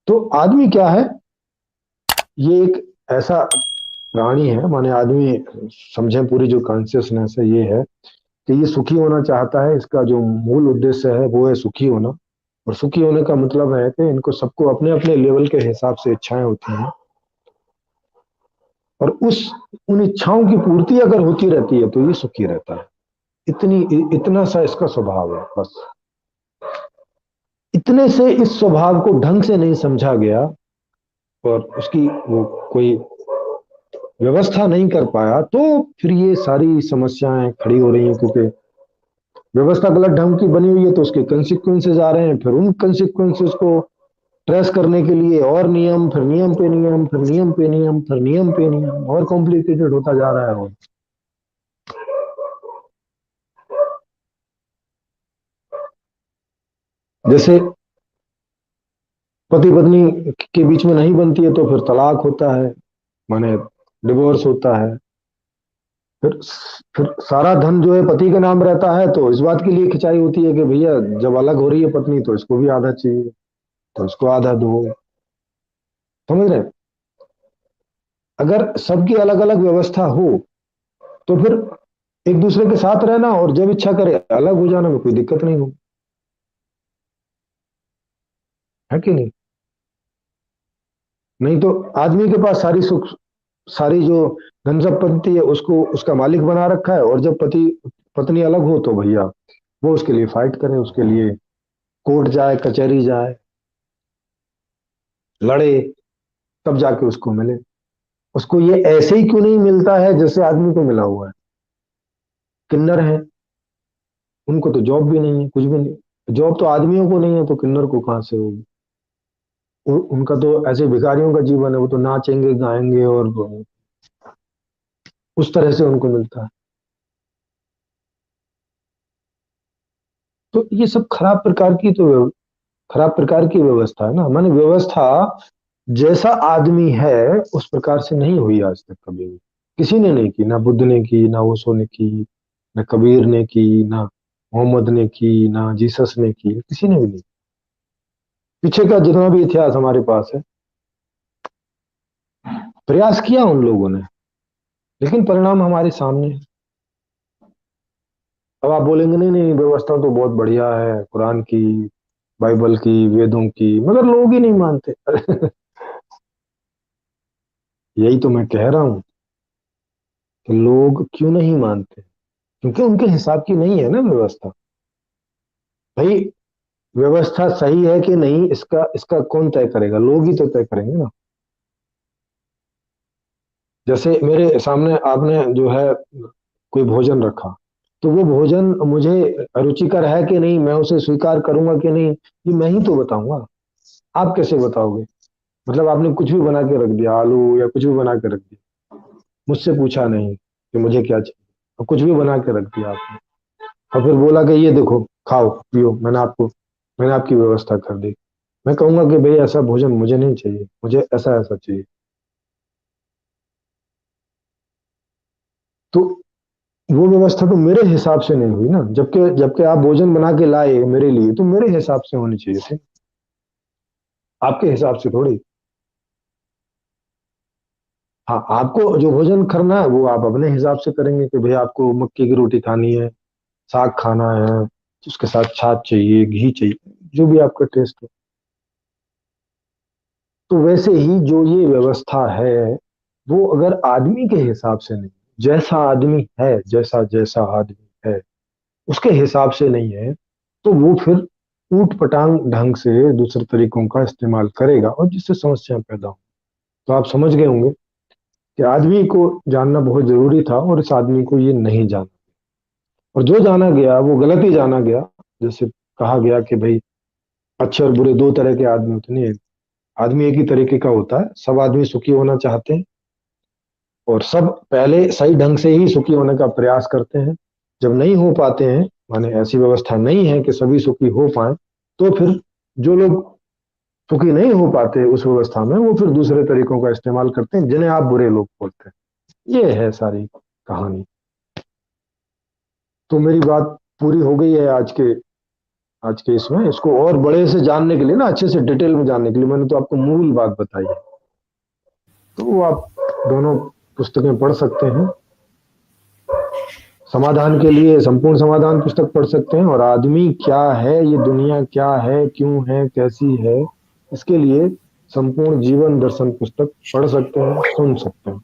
तो आदमी क्या है, ये एक ऐसा प्राणी है, माने आदमी समझे, पूरी जो कॉन्शियसनेस है ये है कि ये सुखी होना चाहता है। इसका जो मूल उद्देश्य है वो है सुखी होना। और सुखी होने का मतलब है कि इनको सबको अपने अपने लेवल के हिसाब से इच्छाएं होती हैं, और उस उन इच्छाओं की पूर्ति अगर होती रहती है तो ये सुखी रहता है। इतना सा इसका स्वभाव है बस। इतने से इस स्वभाव को ढंग से नहीं समझा गया और उसकी वो कोई व्यवस्था नहीं कर पाया, तो फिर ये सारी समस्याएं खड़ी हो रही हैं। क्योंकि व्यवस्था गलत ढंग की बनी हुई है तो उसके कंसिक्वेंसेज आ रहे हैं, फिर उन कंसिक्वेंसेज को ट्रेस करने के लिए और नियम, फिर नियम पे नियम, फिर नियम पे नियम, फिर नियम पे नियम, और कॉम्प्लिकेटेड होता जा रहा है वो। जैसे पति पत्नी के बीच में नहीं बनती है तो फिर तलाक होता है, माने डिवोर्स होता है। फिर फिर सारा धन जो है पति के नाम रहता है, तो इस बात के लिए खिंचाई होती है कि भैया जब अलग हो रही है पत्नी तो इसको भी आधा चाहिए, तो इसको आधा दो। समझ रहे हैं? अगर सबकी अलग अलग व्यवस्था हो तो फिर एक दूसरे के साथ रहना और जब इच्छा करे अलग हो जाना में कोई दिक्कत नहीं हो, है कि नहीं? नहीं तो आदमी के पास सारी सुख, सारी जो धन संपत्ति है उसको उसका मालिक बना रखा है, और जब पति पत्नी अलग हो तो भैया वो उसके लिए फाइट करे, उसके लिए कोर्ट जाए, कचहरी जाए, लड़े, तब जाके उसको मिले। उसको ये ऐसे ही क्यों नहीं मिलता है जैसे आदमी को मिला हुआ है? किन्नर है, उनको तो जॉब भी नहीं है, कुछ भी नहीं। जॉब तो आदमियों को नहीं है तो किन्नर को कहां से होगी? उनका तो ऐसे भिखारियों का जीवन है, वो तो नाचेंगे गाएंगे और उस तरह से उनको मिलता है। तो ये सब खराब प्रकार की व्यवस्था है ना। माने व्यवस्था जैसा आदमी है उस प्रकार से नहीं हुई आज तक कभी भी। किसी ने नहीं की, ना बुद्ध ने की, ना ओशो ने की, ना कबीर ने की, ना मोहम्मद ने की, ना जीसस ने की, किसी ने भी नहीं। पीछे का जितना भी इतिहास हमारे पास है, प्रयास किया उन लोगों ने, लेकिन परिणाम हमारे सामने है। अब आप बोलेंगे नहीं नहीं व्यवस्था तो बहुत बढ़िया है, कुरान की, बाइबल की, वेदों की, मगर लोग ही नहीं मानते। यही तो मैं कह रहा हूं कि लोग क्यों नहीं मानते, क्योंकि उनके हिसाब की नहीं है ना व्यवस्था। भाई व्यवस्था सही है कि नहीं, इसका इसका कौन तय करेगा? लोग ही तो तय करेंगे ना। जैसे मेरे सामने आपने जो है कोई भोजन रखा, तो वो भोजन मुझे रुचिकर है कि नहीं, मैं उसे स्वीकार करूंगा कि नहीं, ये मैं ही तो बताऊंगा। आप कैसे बताओगे? मतलब आपने कुछ भी बना के रख दिया, आलू या कुछ भी बना के रख दिया, मुझसे पूछा नहीं कि मुझे क्या चाहिए, और कुछ भी बना के रख दिया आपने, और फिर बोला कि ये देखो, खाओ पियो, मैंने आपकी व्यवस्था कर दी। मैं कहूंगा कि भाई ऐसा भोजन मुझे नहीं चाहिए, मुझे ऐसा ऐसा चाहिए। तो वो व्यवस्था तो मेरे हिसाब से नहीं हुई ना। जबकि जबकि आप भोजन बना के लाए मेरे लिए तो मेरे हिसाब से होनी चाहिए थे, आपके हिसाब से थोड़ी। हाँ, आपको जो भोजन करना है वो आप अपने हिसाब से करेंगे कि भाई आपको मक्की की रोटी खानी है, साग खाना है, उसके साथ छाछ चाहिए, घी चाहिए, जो भी आपका टेस्ट हो। तो वैसे ही जो ये व्यवस्था है वो अगर आदमी के हिसाब से नहीं, जैसा आदमी है, जैसा जैसा आदमी है उसके हिसाब से नहीं है, तो वो फिर ऊट पटांग ढंग से दूसरे तरीकों का इस्तेमाल करेगा और जिससे समस्या पैदा हो। तो आप समझ गए होंगे कि आदमी को जानना बहुत जरूरी था और इस आदमी को ये नहीं जाना, और जो जाना गया वो गलत ही जाना गया। जैसे कहा गया कि भाई अच्छे और बुरे दो तरह के आदमी होते नहीं, आदमी एक ही तरीके का होता है। सब आदमी सुखी होना चाहते हैं और सब पहले सही ढंग से ही सुखी होने का प्रयास करते हैं। जब नहीं हो पाते हैं, माने ऐसी व्यवस्था नहीं है कि सभी सुखी हो पाए, तो फिर जो लोग सुखी नहीं हो पाते उस व्यवस्था में वो फिर दूसरे तरीकों का इस्तेमाल करते हैं जिन्हें आप बुरे लोग बोलते हैं। ये है सारी कहानी। तो मेरी बात पूरी हो गई है आज के आज के इसमें इसको और बड़े से जानने के लिए ना, अच्छे से डिटेल में जानने के लिए, मैंने तो आपको मूल बात बताई है, तो वो आप दोनों पुस्तकें पढ़ सकते हैं। समाधान के लिए संपूर्ण समाधान पुस्तक पढ़ सकते हैं, और आदमी क्या है, ये दुनिया क्या है, क्यों है, कैसी है, इसके लिए संपूर्ण जीवन दर्शन पुस्तक पढ़ सकते हैं, सुन सकते हैं।